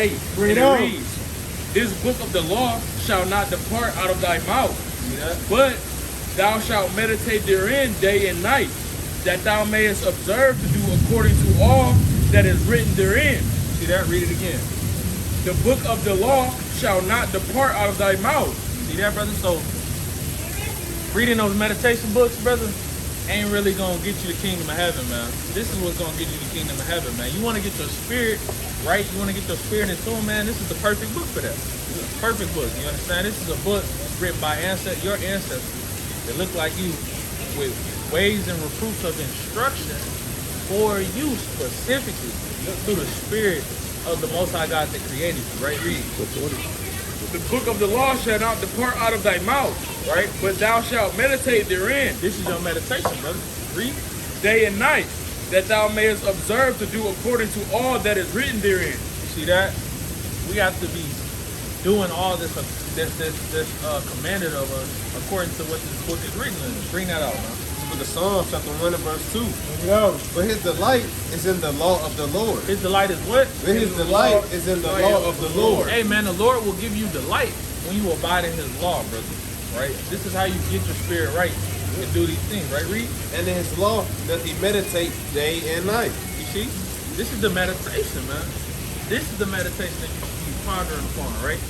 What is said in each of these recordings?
8. Read and on. it reads, This book of the law shall not depart out of thy mouth, See that? but thou shalt meditate therein day and night, that thou mayest observe to do according to all that is written therein. See that? Read it again. The book of the law shall not depart out of thy mouth. See that, brother? So, reading those meditation books, brother, ain't really gonna get you the kingdom of heaven, man. This is what's gonna get you the kingdom of heaven, man. You wanna get your spirit right, you wanna get your spirit in tune, man, this is the perfect book for that. Perfect book, you understand? This is a book written by your ancestors that look like you, with ways and reproofs of instruction for you specifically through the spirit of the Most High God that created you, right? Read. The book of the law shall not depart out of thy mouth, Right? but thou shalt meditate therein This is your meditation, brother. Read. day and night, that thou mayest observe to do according to all that is written therein. You see that? We have to be doing all this commanded of us according to what this book is written in. Bring that out, man. Book of Psalms, chapter 1 and verse 2. Yo, But his delight is in the law of the Lord. His delight is what? But his delight is in the law of the Lord. Hey, man, the Lord will give you delight when you abide in his law, brother. Right? This is how you get your spirit right and do these things, right? Read. And in his law doth he meditate day and night. You see? This is the meditation, man. This is the meditation that you should be pondering upon, right?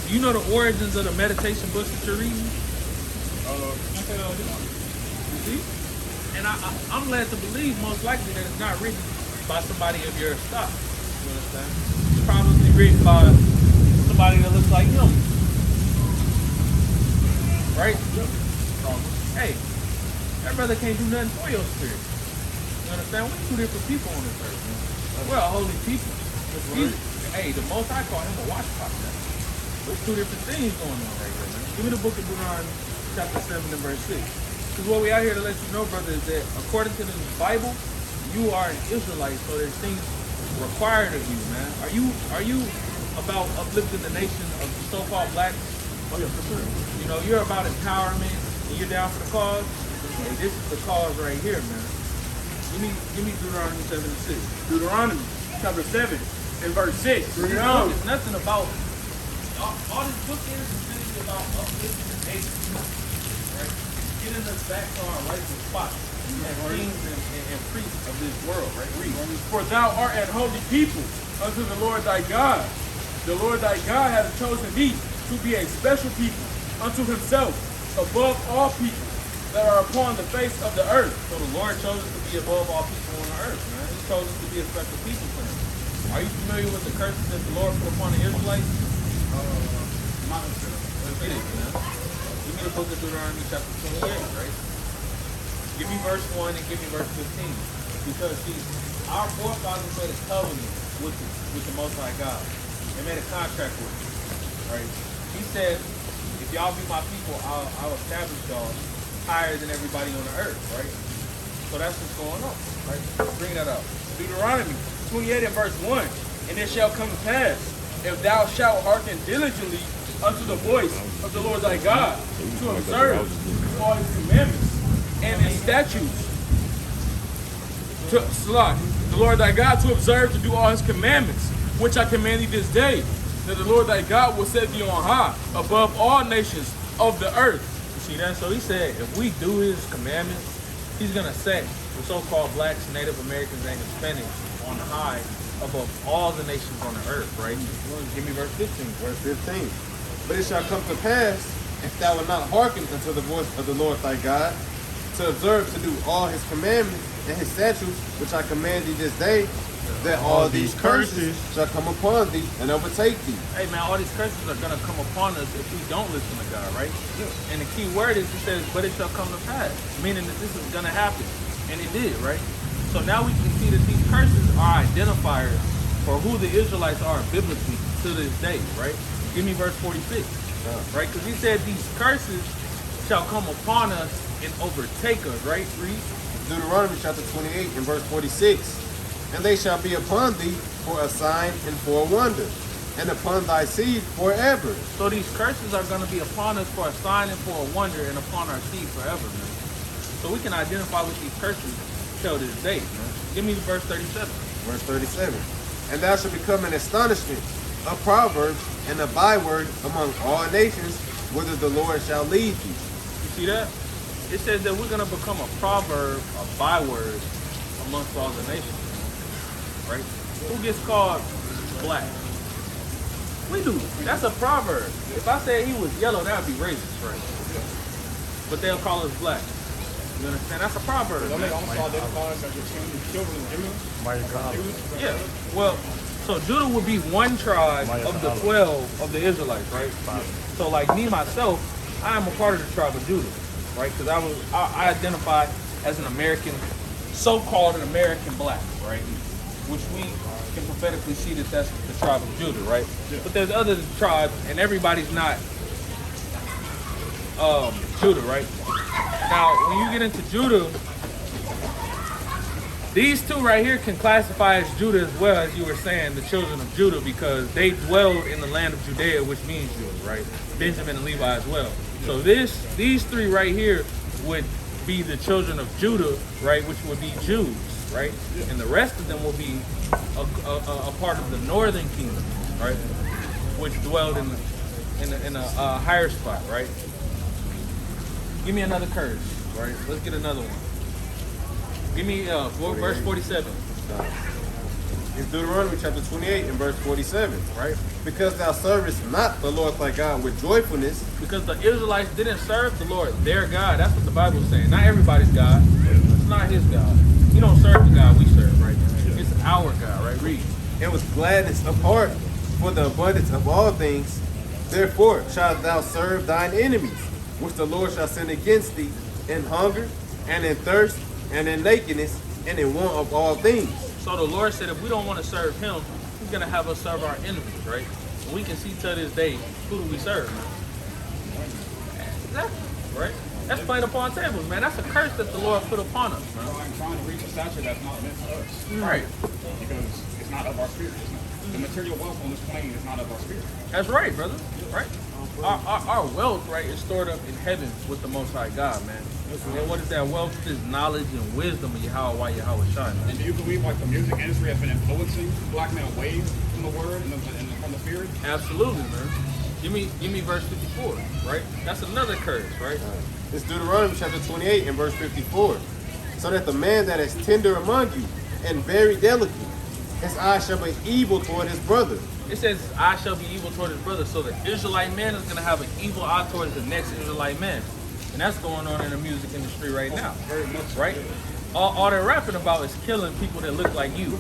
Do you know the origins of the meditation books that you're reading? You see? And I'm led to believe most likely that it's not written by somebody of your stock. You understand? It's probably written by somebody that looks like him. Right? Hey, that brother can't do nothing for your spirit. You understand? We're two different people on this earth, man. We're a holy people. Hey, the Most High call him a watchpot, man. There's two different things going on right here, man. Give me the book of Deuteronomy, chapter 7 and verse 6. Because what we out here to let you know, brother, is that according to the Bible, you are an Israelite, so there's things required of you, man. Are you about uplifting the nation of the so-called blacks? oh yeah, for sure. You know, you're about empowerment and you're down for the cause. Hey, this is the cause right here, man. Give me Deuteronomy 7 and 6. Deuteronomy chapter 7 and verse 6. This book is nothing about all this book is really about uplifting the nation, right? Getting us back to our rightful spot as kings and priests of this world, right? Read. For thou art an holy people unto the Lord thy God. The Lord thy God hath chosen thee to be a special people unto himself above all people that are upon the face of the earth. So the Lord chose us to be above all people on the earth, man. He chose us to be a special people for him. Are you familiar with the curses that the Lord put upon the Israelites? Let's get it, man. Give me the book of Deuteronomy chapter 28, right? Give me verse 1 and give me verse 15. Because, see, our forefathers made a covenant with the Most High God. They made a contract with him, right? He said, if y'all be my people, I'll establish y'all higher than everybody on the earth, right? So that's what's going on, right? Bring that up. Deuteronomy 28 and verse 1. And it shall come to pass, if thou shalt hearken diligently unto the voice of the Lord thy God, to observe all his commandments and his statutes, the Lord thy God to observe to do all his commandments, which I command thee this day, that the Lord thy God will set thee on high above all nations of the earth. You see that? So he said, if we do his commandments, he's going to set the so-called blacks, Native Americans, and Hispanics on high above all the nations on the earth, right? Give me verse 15. Verse 15. But it shall come to pass, if thou wilt not hearken unto the voice of the Lord thy God, to observe to do all his commandments and his statutes, which I command thee this day, that all these curses shall come upon thee and overtake thee. Hey man, all these curses are going to come upon us if we don't listen to God, right? Yeah. And the key word is, he says, but it shall come to pass, meaning that this is going to happen. And it did, right? So now we can see that these curses are identifiers for who the Israelites are biblically to this day, right? Give me verse 46, right? Because he said these curses shall come upon us and overtake us, right? Read. Deuteronomy chapter 28 and verse 46. And they shall be upon thee for a sign and for a wonder, and upon thy seed forever. So these curses are going to be upon us for a sign and for a wonder, and upon our seed forever, man. So we can identify with these curses till this day, man. Give me verse 37. Verse 37. And thou shalt become an astonishment a proverb and a byword among all nations, whither the Lord shall lead thee. You see that? It says that we're going to become a proverb, a byword amongst all the nations. Right? Who gets called black? We do. That's a proverb. If I said he was yellow, that would be racist, right? But they'll call us black. You understand? That's a proverb. Don't they also identify us as the children of Judah? Yeah. Well, so Judah would be one tribe of the 12 of the Israelites, right? So like me, myself, I am a part of the tribe of Judah, right? Because I identify as an American, so-called an American black, right? Which we can prophetically see that that's the tribe of Judah, right? Yeah. But there's other tribes, and everybody's not Judah, right? Now, when you get into Judah, these two right here can classify as Judah as well, as you were saying, the children of Judah, because they dwelled in the land of Judea, which means Judah, right? Benjamin and Levi as well. So these three right here would be the children of Judah, right? Which would be Jews, right? And the rest of them will be a part of the northern kingdom, right? Which dwelled in a higher spot, right? Give me another curse, right? Let's get another one. Give me verse 47. It's Deuteronomy chapter 28 and verse 47, right? Because thou servest not the Lord thy God with joyfulness. Because the Israelites didn't serve the Lord, their God. That's what the Bible's saying. Not everybody's God. It's not his God. You don't serve the God we serve, right? It's our God, right? Read. And with gladness of heart for the abundance of all things. Therefore shalt thou serve thine enemies, which the Lord shall send against thee in hunger and in thirst and in nakedness and in want of all things. So the Lord said if we don't want to serve him, he's going to have us serve our enemies, right? And we can see to this day, who do we serve, man? Exactly, right? That's playing upon tables, man. That's a curse that the Lord put upon us, man. I'm trying to reach a stature that's not meant for us. Right. Because it's not of our spirit. The material wealth on this plane is not of our spirit. That's right, brother. Right? Our wealth, right, is stored up in heaven with the Most High God, man. And what is that wealth? It is knowledge and wisdom of Yahweh shine. And do you believe like the music industry has been influencing black men away from the word and from the spirit? Absolutely, man. Give me verse 54, right? That's another curse, right? It's Deuteronomy chapter 28 and verse 54. So that the man that is tender among you and very delicate, his eye shall be evil toward his brother. It says, I shall be evil toward his brother. So the Israelite man is going to have an evil eye towards the next Israelite man. And that's going on in the music industry right now. Very much. Right? All they're rapping about is killing people that look like you.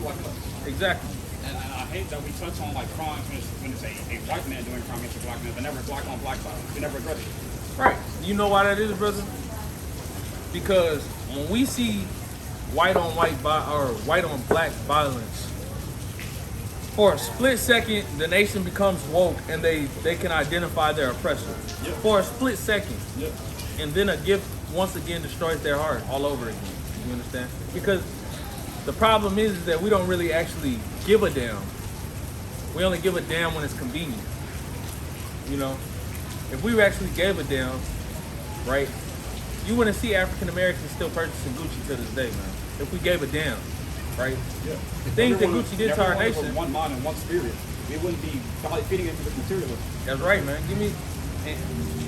Exactly. And I hate that we touch on like crimes when it's a white man doing crime against a black man, but never black on black violence. We never address it. Right. You know why that is, brother? Because when we see white on black violence, for a split second, the nation becomes woke and they can identify their oppressor. Yep. For a split second. Yep. And then a gift once again destroys their heart all over again. You understand? Because the problem is that we don't really actually give a damn. We only give a damn when it's convenient. You know? If we actually gave a damn, right, you wouldn't see African Americans still purchasing Gucci to this day, man. If we gave a damn, right? Yeah. The things that Gucci did to our nation. Was one mind and one spirit. It wouldn't be feeding into this materialism. That's right, man.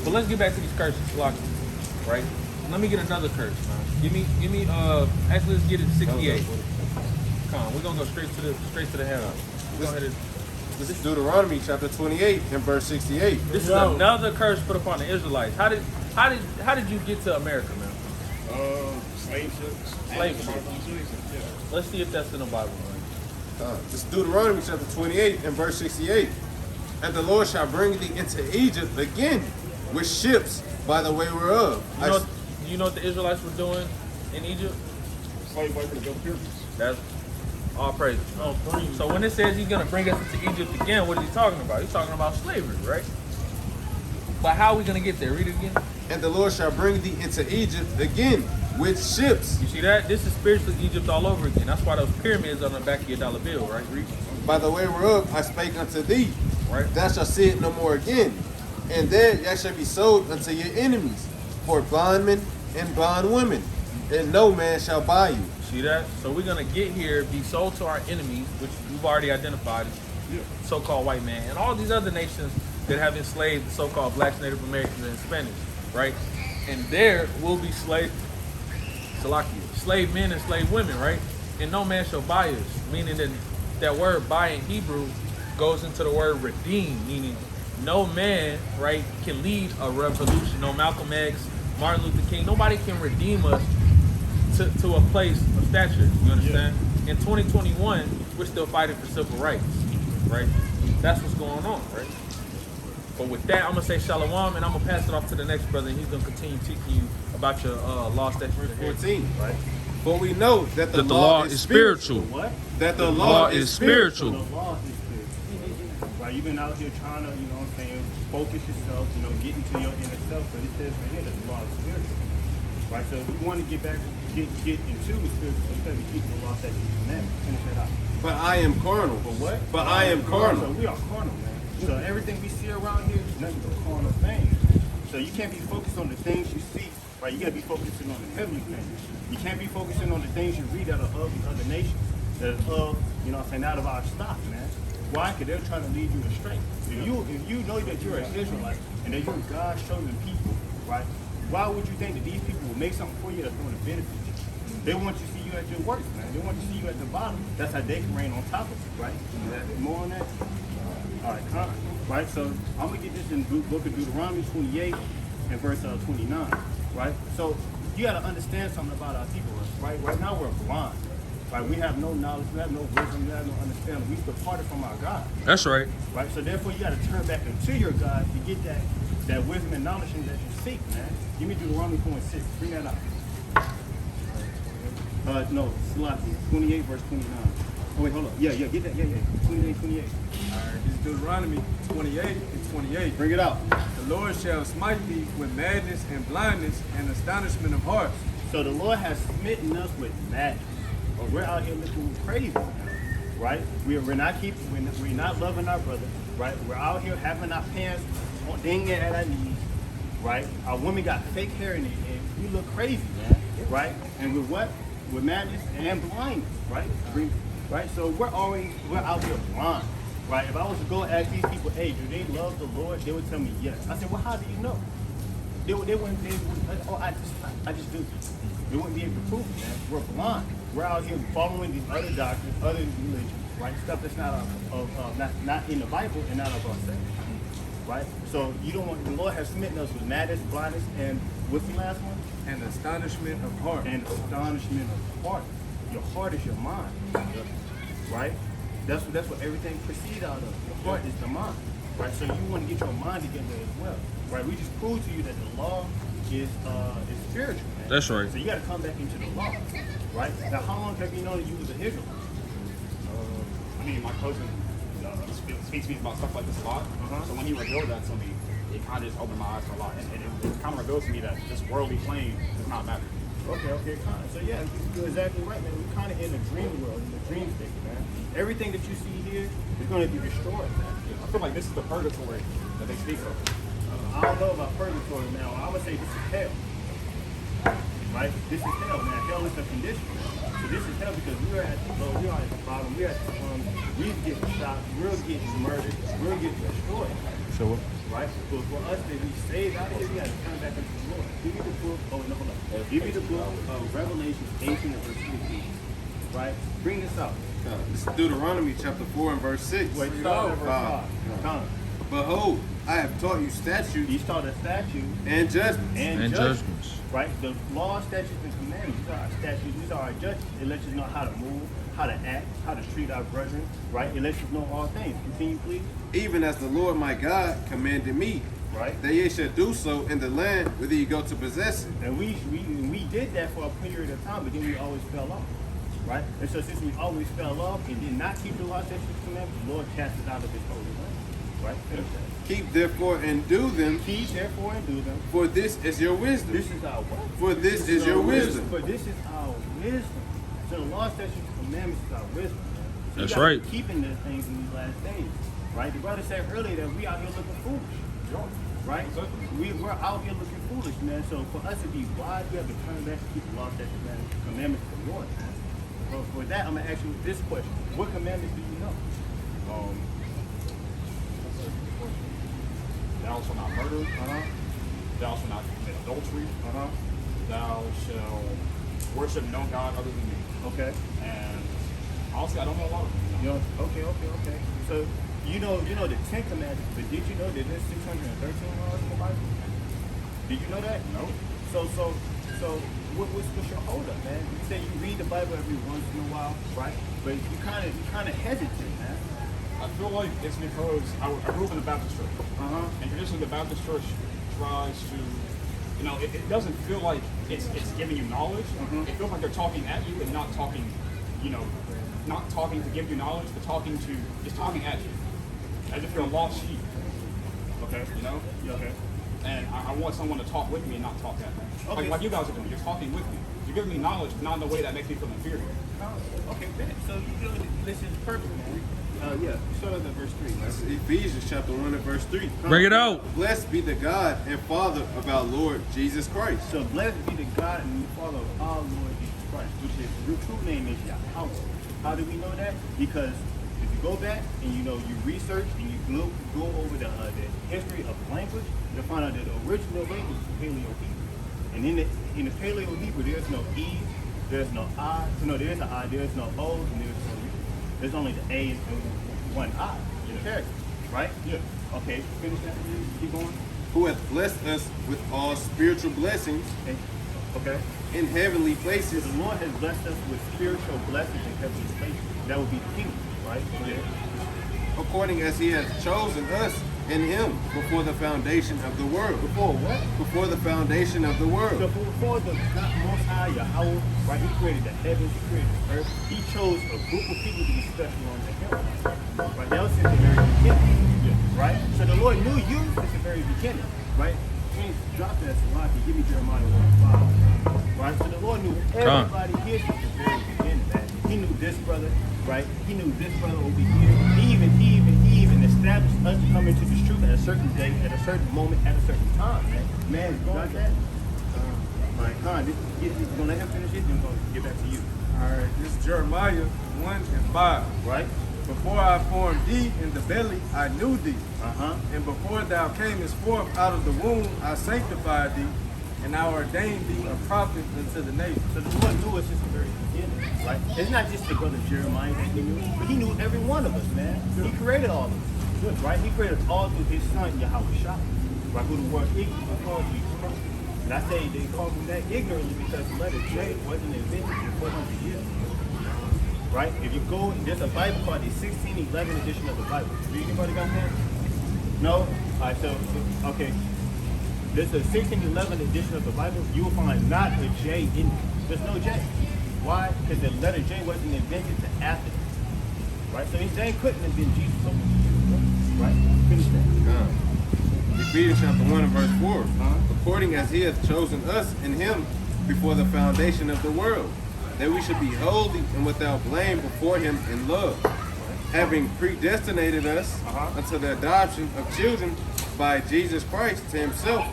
But let's get back to these curses, right? Let me get another curse, man. Give me. Actually, let's get it 68. Come on, we're gonna go straight to the head. This is Deuteronomy chapter 28 and verse 68. This is another curse put upon the Israelites. How did you get to America, man? Slave ships. Slave ships. Yeah. Let's see if that's in the Bible, man. This is Deuteronomy chapter 28 and verse 68. And the Lord shall bring thee into Egypt again with ships by the way whereof. You know what the Israelites were doing in Egypt? Slave labor to build pyramids. That's all praise. So when it says he's going to bring us into Egypt again, what is he talking about? He's talking about slavery, right? But how are we going to get there? Read it again. And the Lord shall bring thee into Egypt again with ships. You see that? This is spiritual Egypt all over again. That's why those pyramids are on the back of your dollar bill, right? Read. By the way whereof I spake unto thee, right? Thou shalt see it no more again. And there ye shall be sold unto your enemies for bondmen and bondwomen, and no man shall buy you. See that? So we're going to get here, be sold to our enemies, which we've already identified, so-called white man, and all these other nations that have enslaved the so-called blacks, Native Americans, and Hispanics, right? And there will be slave men and slave women, right? And no man shall buy us, meaning that word buy in Hebrew goes into the word redeem, meaning no man, right, can lead a revolution. No Malcolm X, Martin Luther King, nobody can redeem us to a place of stature. You understand? In 2021, we're still fighting for civil rights, right? That's what's going on, right? But with that, I'm gonna say shalom, and I'm gonna pass it off to the next brother, and he's gonna continue teaching you about your law, statutes, and 14, right? For we know that the law is spiritual. What? That the law is spiritual. The law is spiritual. Right? You've been out here trying to, you know what I'm saying, focus yourself, you know, get into your inner self, but it says right here that the law is spiritual. Right? So if you want to get into the spiritual, you gotta keep the law, statutes, and commandments. Finish that out. But I am carnal. But what? But I am carnal. So we are carnal, man. So everything we see around here is nothing but carnal things. So you can't be focused on the things you see, right? You gotta be focusing on the heavenly things. You can't be focusing on the things you read out of the other nations. That is of, you know what I'm saying, out of our stock, man. Why? Because they're trying to lead you astray. If you know that you're an Israelite and that you're God's chosen people, right? Why would you think that these people will make something for you that's going to benefit you? They want you to see you at your worst, man. They want you to see you at the bottom. That's how they can reign on top of you, right? More on that? All right, come. Right, so I'm going to get this in the book of Deuteronomy 28 and verse 29, right? So you got to understand something about our people, right? Right now we're blind, right? We have no knowledge, we have no wisdom, we have no understanding. We've departed from our God. That's right. Right, so therefore you got to turn back into your God to get that wisdom and knowledge that you seek, man. Give me Deuteronomy 4:6. Bring that out. No, Slacky, 28 verse 29. Oh wait, hold up. Yeah, get that. Yeah. 28. All right, this is Deuteronomy 28 and 28. Bring it out. The Lord shall smite thee with madness and blindness and astonishment of heart. So the Lord has smitten us with madness. We're out here looking crazy, right? We're not loving our brother, right? We're out here having our pants dinging at our knees, right? Our women got fake hair in their head. We look crazy, man, right? And with what? With madness and blindness, right? Right? So we're out here blind, right? If I was to go ask these people, hey, do they love the Lord? They would tell me yes. I said, well, how do you know? They wouldn't, oh, I just do. They wouldn't be able to prove it, man. We're blind. We're out here following these other doctrines, other religions, right? Stuff that's not in the Bible and not of ourselves, right? So you don't want, the Lord has smitten us with madness, blindness, and what's the last one? And astonishment of heart. And astonishment of heart. Your heart is your mind, right? That's what everything proceeds out of. Your heart is the mind, right? So you want to get your mind together as well, right? We just proved to you that the law is spiritual, man. That's right. So you got to come back into the law, right? Now, how long have you known that you was an Israelite? I mean, my cousin speaks to me about stuff like this a lot. So when he revealed that to me, it kind of just opened my eyes to a lot. And it kind of revealed to me that this worldly plane does not matter. Okay, kind of. So yeah, you're exactly right, man. We're kind of in a dream world, in a dream state, man. Everything that you see here is going to be destroyed, man. I feel like this is the purgatory that they speak of. I don't know about purgatory now. I'm going to say this is hell. Right? This is hell, man. Hell is a condition. So this is hell because we are at the low, we are at the bottom, we are at the we're getting shot, we're getting murdered, we're getting destroyed. So what? Right? But for us to be saved out of here, we got to turn back into the Lord. Give me the book, hold on. Give me the book of Revelation 18 and verse 15. Right? Bring this out. This is Deuteronomy chapter 4 and verse 6. Wait, start at verse 5. Behold, I have taught you statutes. He taught a statute and judgments. And judgments. Right? The law, statutes, and commandments. These are our statutes. These are our judgments. It lets us know how to move, how to act, how to treat our brethren. Right? It lets us know all things. Continue, please. Even as the Lord my God commanded me. Right? That ye should do so in the land whither ye go to possess it. And we did that for a period of time, but then we always fell off. Right? And so since we always fell off and did not keep the law, statutes, and commandments, the Lord cast us out of his holy land. Right? Keep therefore and do them. Keep therefore and do them. For this is your wisdom. This is our what? For this is your wisdom. For this is our wisdom. So the law, statutes, and commandments is our wisdom. So that's you right. Keeping these things in these last days. Right? The brother said earlier that we out here looking foolish. Right? We're out here looking foolish, man. So for us to be wise, we have to turn back and keep the law, statutes, and commandments of the Lord, man. So for that, I'm going to ask you this question. What commandments do you know? thou shalt not murder, thou shalt not commit adultery, thou shalt worship no God other than me. Okay. And honestly, I don't know a lot of them. Okay. So you know the 10 Commandments, but did you know that there's 613 laws in the Bible? Did you know that? No. So what's your hold up, man? You say you read the Bible every once in a while, right? But you kind of hesitant, man. I feel like it's because I grew up in the Baptist church. And traditionally the Baptist church tries to, it doesn't feel like it's giving you knowledge. It feels like they're talking at you and not talking, not talking to give you knowledge, but just talking at you. As if you're a lost sheep. Okay. Yeah, okay. And I want someone to talk with me and not talk at me. Okay. Like you guys are doing. You're talking with me. You're giving me knowledge, but not in a way that makes me feel inferior. Okay, bet. So this is perfect, man. Yeah, start at verse 3. That's Ephesians chapter 1 and verse 3. Bring it out. Blessed be the God and Father of our Lord Jesus Christ. So blessed be the God and Father of our Lord Jesus Christ, which is the true name is Yahweh. How do we know that? Because if you go back and you research and you go over the history of language, you'll find out that the original language is Paleo-Hebrew. And in the Paleo-Hebrew, there's no E, there's no I, there's an I, there's no O, and there's no U. There's only the A and one I in the character, right? Yeah. Okay, finish that. Keep going. Who hath blessed us with all spiritual blessings Okay. in heavenly places. The Lord has blessed us with spiritual blessings in heavenly places. That would be the kingdom, right? Yeah. According as he hath chosen us in him before the foundation of the world. Before what? Before the foundation of the world. So before the God Most High, Yahweh, right? He created the heavens, he created the earth. He chose a group of people to be special unto him. Right? That was since the very beginning. Right? So the Lord knew you since the very beginning. Right? He dropped that Salaki, give me Jeremiah 1:5. Right? So the Lord knew everybody here since the very beginning, man. He knew this brother, right? He knew this brother over here. He even established us to come into this truth at a certain day, at a certain moment, at a certain time, man. Man, you got that? All right, Khan, you're going to let him finish it, then we're going to get back to you. All right, this is Jeremiah 1 and 5. Right? Before I formed thee in the belly, I knew thee. Uh-huh. And before thou camest forth out of the womb, I sanctified thee, and I ordained thee a prophet unto the nations. So the Lord knew us since the very beginning, right? It's not just the brother Jeremiah that he knew, but he knew every one of us, man. He created all of us, right? He created us all through his son, Yahweh Shah, right? Who the word ignorant was called Jesus Christ. And I say they called him that ignorantly because the letter J wasn't invented for 400 years ago. Right? If you go, there's a Bible called the 1611 edition of the Bible. Do anybody got that? No? Alright, so, okay. There's a 1611 edition of the Bible. You will find not a J in it. There's no J. Why? Because the letter J wasn't invented to after that. Right? So his name couldn't have been Jesus so many years ago. Right? Finish that. Ephesians chapter 1 and verse 4. According as he hath chosen us in him before the foundation of the world, that we should be holy and without blame before him in love, having predestinated us unto the adoption of children by Jesus Christ to himself,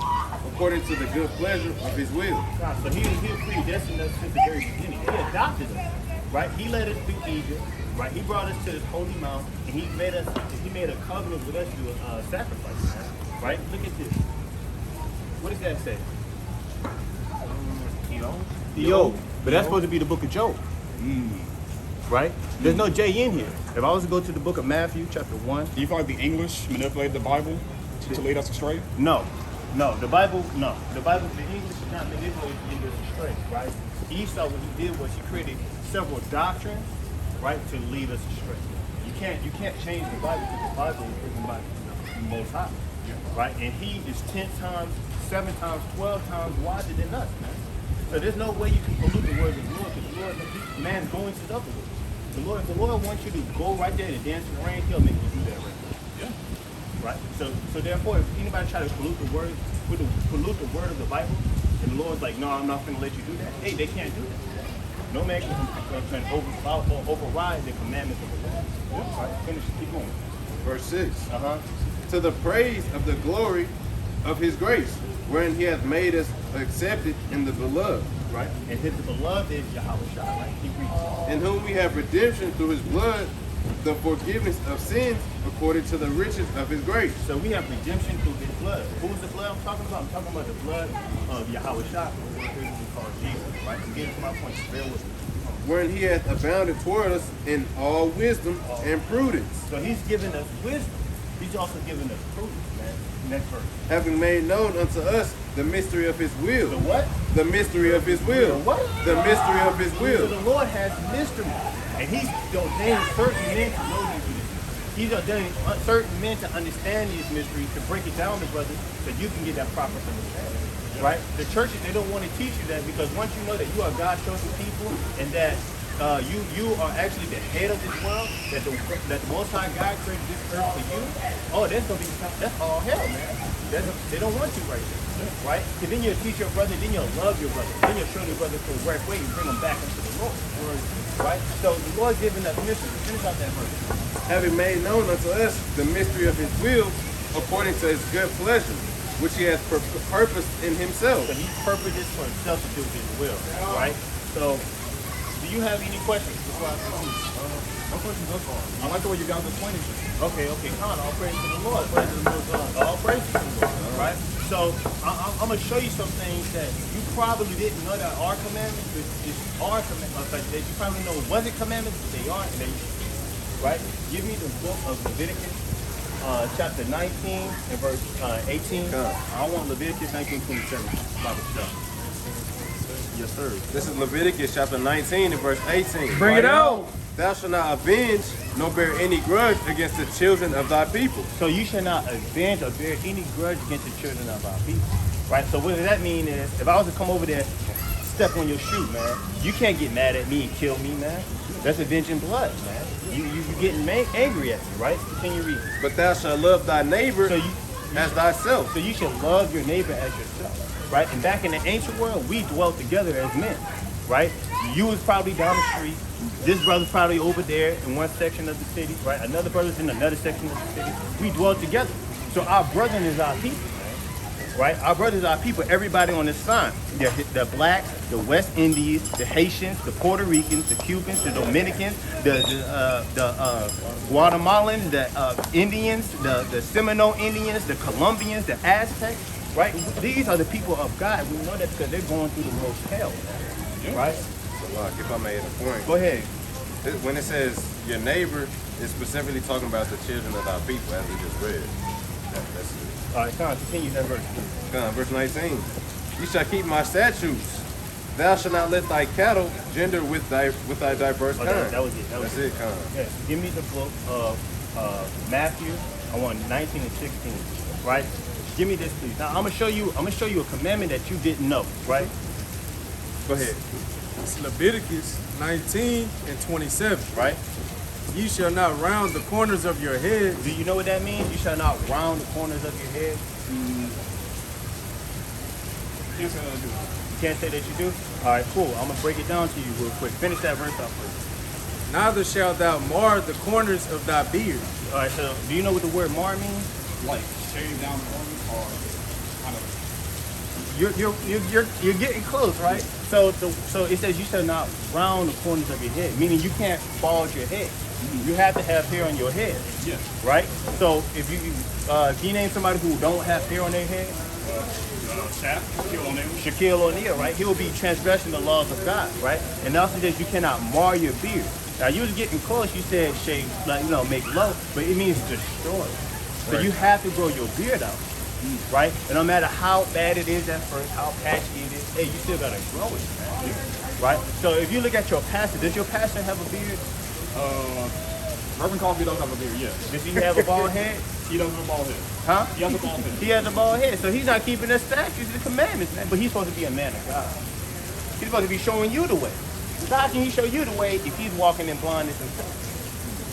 according to the good pleasure of his will. So he predestined us since the very beginning. He adopted us, right? He led us through Egypt, right? He brought us to this holy mount, and he made a covenant with us through a sacrifice, right? Look at this. What does that say? Yo. But that's supposed to be the book of Job. Right? There's no J in here. If I was to go to the book of Matthew, chapter 1. Do you feel like the English manipulated the Bible to lead us astray? No. The Bible, the English is not manipulating us astray, right? Esau, what he did was he created several doctrines, right, to lead us astray. You can't change the Bible because the Bible is written by the Most High, right? And he is 10 times, 7 times, 12 times wiser than us, man. So there's no way you can pollute the words of the Lord because the Lord, man's going to the other words. If the Lord wants you to go right there and dance in the rain, he'll make you do that right there. Yeah. Right? So therefore, if anybody try to pollute the word of the Bible, and the Lord's like, no, I'm not going to let you do that. Hey, they can't do that. No man can override the commandments of the Lord. Yeah. Right? Finish. Keep going. Verse 6. To the praise of the glory of his grace, wherein he hath made us accepted in the beloved. Right? And his beloved is Yahweh Shah, right? He reads. In whom we have redemption through his blood, the forgiveness of sins according to the riches of his grace. So we have redemption through his blood. Who's the blood I'm talking about? I'm talking about the blood of Yahweh Shah, or what we call Jesus, right? I'm getting to my point. Bear with me. Wherein he hath abounded toward us in all wisdom and prudence, So he's giving us wisdom. He's also giving us prudence, man. Next verse. having made known unto us the mystery of his will. The what? The mystery of his will. The what? The mystery of his So will. the Lord has mystery, and he's ordained certain men to know these mysteries. He's ordained certain men to understand these mysteries, to break it down to brothers, so you can get that proper understanding. Right? The churches, they don't want to teach you that, because once you know that you are God's chosen people and that you are actually the head of this world, that the Most High God created this earth for you, that's all hell, man. They don't want you right there, right? Because then you'll teach your brother, then you'll love your brother, then you'll show your brother to the right way and bring them back into the Lord, right? So the Lord's giving us mystery. Finish out that verse. Having made known unto us the mystery of his will according to his good pleasure, which he hath purposed in himself. So he purposed this for himself to do his will, right? So, do you have any questions before I continue? No questions thus far. I like the way you guys are explaining this. Okay, come on, all praise to the Lord. Praise to the Lord. All praise to the Lord, right? So, I'm going to show you some things that you probably didn't know that are commandments. It's our commandments. That you probably know wasn't commandments, but they are, and they, right? Give me the book of Leviticus. Chapter 19 and verse 18. I want Leviticus 19:27. Bible stuff. Yes, sir. This is Leviticus chapter 19 and verse 18. Bring it out. Thou shalt not avenge, nor bear any grudge against the children of thy people. So you shall not avenge or bear any grudge against the children of our people. Right? So what does that mean is, if I was to come over there, step on your shoe, man, you can't get mad at me and kill me, man. That's avenging blood, man. You getting angry at me, right? Continue reading. But thou shalt love thy neighbor as thyself. So you should love your neighbor as yourself, right? And back in the ancient world, we dwelt together as men, right? You was probably down the street. This brother's probably over there in one section of the city, right? Another brother's in another section of the city. We dwelt together. So our brethren is our people, right? Our brothers are our people. Everybody on this sign, the blacks, the West Indians, the Haitians, the Puerto Ricans, the Cubans, the Dominicans, the Guatemalans, the Indians, the Seminole Indians, the Colombians, the Aztecs, right? These are the people of God. We know that because they're going through the most hell, right? So, if I made a point, Go ahead. when it says your neighbor, it's specifically talking about the children of our people, as we just read. That's it. All right, come on, continue that verse. Verse 19. You shall keep my statutes. Thou shalt not let thy cattle gender with thy diverse kind. That was it. That's it, kind. Yeah, give me the book of Matthew. I want 19 and 16. Right? Give me this, please. Now I'm gonna show you a commandment that you didn't know. Right? Go ahead. It's Leviticus 19 and 27. Right? Ye shall not round the corners of your head. Do you know what that means? You shall not round the corners of your head. Can't say that I do. You can't say that you do. All right, cool. I'm gonna break it down to you real quick. Finish that verse off, please. Neither shalt thou mar the corners of thy beard. All right. So, do you know what the word "mar" means? Like shave down the arm or kind of. You're getting close, right? So it says you shall not round the corners of your head, meaning you can't bald your head. You have to have hair on your head. Yeah. Right? So if you can you name somebody who don't have hair on their head? Shaquille O'Neal, right? He will be transgressing the laws of God, right? And also that you cannot mar your beard. Now you was getting close. You said shave, like make low, but it means destroy. So you have to grow your beard out. Right? And no matter how bad it is at first, how patchy it is, hey, you still gotta grow it, man. Right? So if you look at your pastor, does your pastor have a beard? Reverend Coffee does have a beard, yes. Does he have a bald head? He doesn't have a bald head. Huh? He has a bald head. He has a bald head, so he's not keeping the statutes, the commandments, man. But he's supposed to be a man of God. He's supposed to be showing you the way. So how can he show you the way if he's walking in blindness himself?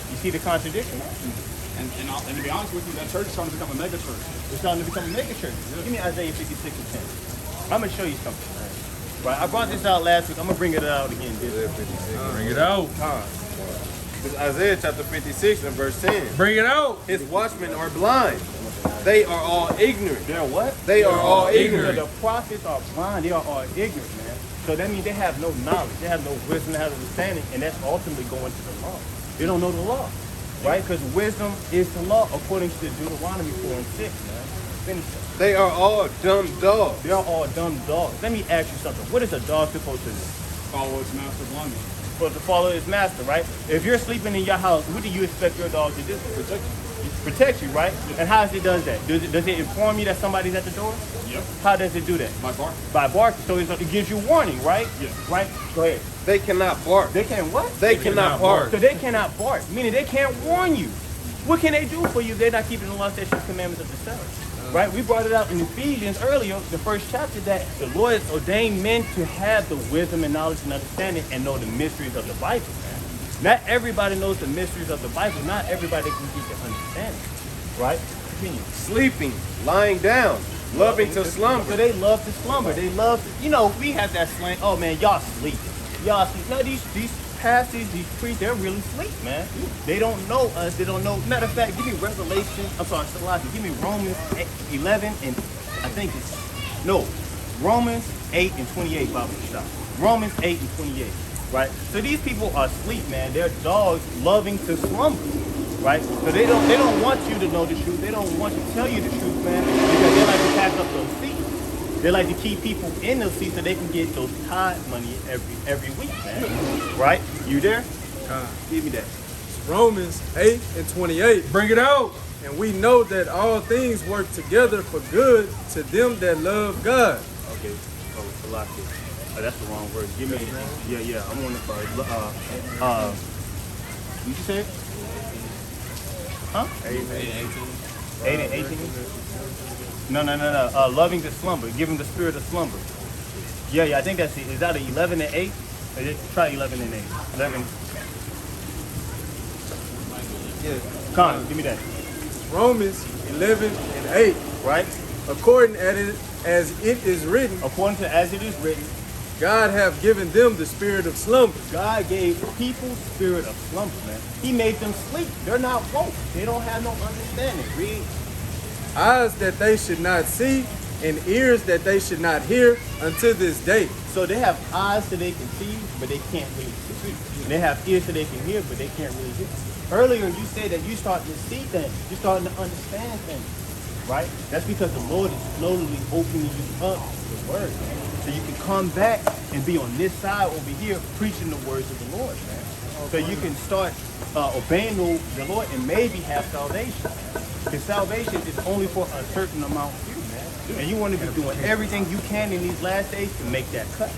You see the contradiction? And to be honest with you, that church is starting to become a mega church. It's starting to become a mega church. Give me Isaiah 56 and 10. I'm going to show you something. Right? I brought this out last week. I'm going to bring it out again. Bring it out. This is Isaiah chapter 56 and verse 10. Bring it out. His watchmen are blind. They are all ignorant. They're what? They are all ignorant. So the prophets are blind. They are all ignorant, man. So that means they have no knowledge. They have no wisdom, they have no understanding. And that's ultimately going to the law. They don't know the law. right? Because wisdom is the law according to Deuteronomy 4 and 6, man. Finish it. They are all dumb dogs. They're all dumb dogs. Let me ask you something. What is a dog supposed to do? Follow its master blindly. Supposed to follow his master, right? If you're sleeping in your house, what do you expect your dog to do? Protect you. Protect you, right? And how does it does that? Does it inform you that somebody's at the door? Yep. How does it do that? By bark. By barking. So it gives you warning, right? Yeah. Right? Go ahead. They cannot bark. They can what? They cannot bark. So they cannot bark, meaning they can't warn you. What can they do for you if they're not keeping the law, statutes, commandments of the Sabbath? Right? We brought it out in Ephesians earlier, the first chapter, that the Lord has ordained men to have the wisdom and knowledge and understanding and know the mysteries of the Bible, man. Not everybody knows the mysteries of the Bible. Not everybody can get the understanding. Right? Continue. Sleeping, lying down, loving to slumber. So they love to slumber. They love to, we have that slang, oh man, y'all sleep. Y'all sleep. No, these pastors, these priests, they're really asleep, man. They don't know us. They don't know. Matter of fact, give me Revelation. I'm sorry, Salaki. Give me Romans 11 and I think it's, no, Romans 8 and 28, Bible stop. Romans 8 and 28, right? So these people are asleep, man. They're dogs loving to slumber. Right? So they don't want you to know the truth. They don't want to tell you the truth, man, because they like to pass up those seats. They like to keep people in those seats so they can get those tithe money every week, man. Right? You there? Give me that. Romans 8 and 28. Bring it out. And we know that all things work together for good to them that love God. Okay. Oh, Salaki. Oh, that's the wrong word. Give me. Yeah. I'm on the first. You say it? Huh? 8 and 18. No. Loving to slumber. Give him the spirit of slumber. Yeah. I think that's it. Is that 11 and 8? Try 11 and 8. 11. Yeah. Con, give me that. Romans 11 and 8. Right? According as it is written, According to as it is written, God have given them the spirit of slumber. God gave people spirit of slumber, man. He made them sleep. They're not woke. They don't have no understanding. Read. Eyes that they should not see, and ears that they should not hear unto this day. So they have eyes so they can see, but they can't really see. And they have ears so they can hear, but they can't really hear. Earlier you said that you starting to see things. You're starting to understand things, right? That's because the Lord is slowly opening you up to the word, man. So you can come back and be on this side over here preaching the words of the Lord, man. So you can start obeying the Lord and maybe have salvation. Because salvation is only for a certain amount of you, man. And you want to be doing everything you can in these last days to make that cut,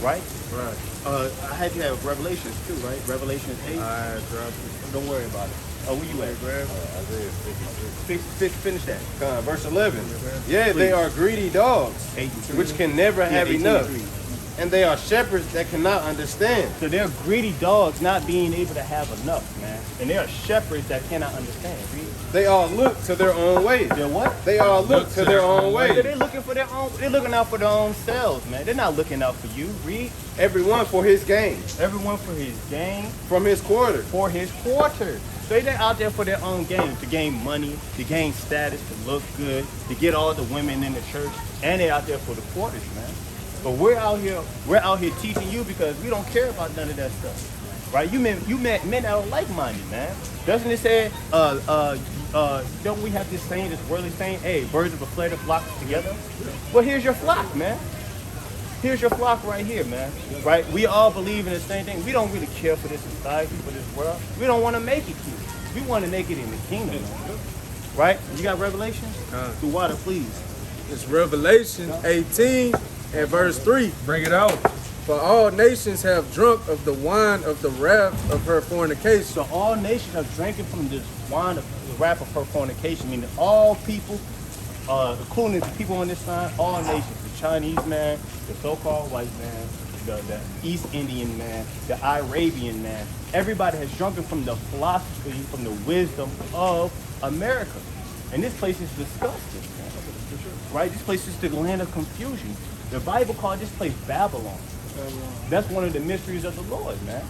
right? Right. I had you have Revelations too, right? Revelations 8. I dropped it. Don't worry about it. Oh, where you at? Isaiah 56. Finish that. Verse 11. Yeah, they are greedy dogs, 8 and 3. which can never have 18 enough. and 3. And they are shepherds that cannot understand. So they're greedy dogs not being able to have enough, man. And they are shepherds that cannot understand. Read. They all look to their own ways. They're what? They all look to their own So ways. they're looking for their own. They're looking out for their own selves, man. They're not looking out for you. Read. Everyone for his gain, Everyone for his gain, from his quarter. for his quarter. So they're out there for their own gain, to gain money, to gain status, to look good, to get all the women in the church, and they're out there for the quarters, man. But we're out here teaching you because we don't care about none of that stuff, right? You met men that are like-minded, man. Doesn't it say, don't we have this saying, this worldly saying, hey, birds of a feather flock together? Well, here's your flock, man. Here's your flock right here, man. Right? We all believe in the same thing. We don't really care for this society, for this world. We don't want to make it here. We want to make it in the kingdom, man. Right? You got Revelation? Through water, please. It's Revelation 18 and verse 3. Bring it out. For all nations have drunk of the wine of the wrath of her fornication. So all nations have drinking from this wine of the wrath of her fornication, meaning all people, including the people on this side, all nations, the Chinese man, the so-called white man, the East Indian man, the Arabian man, everybody has drunken from the philosophy, from the wisdom of America. And this place is disgusting, man. Right? This place is the land of confusion. The Bible called this place Babylon. That's one of the mysteries of the Lord, man.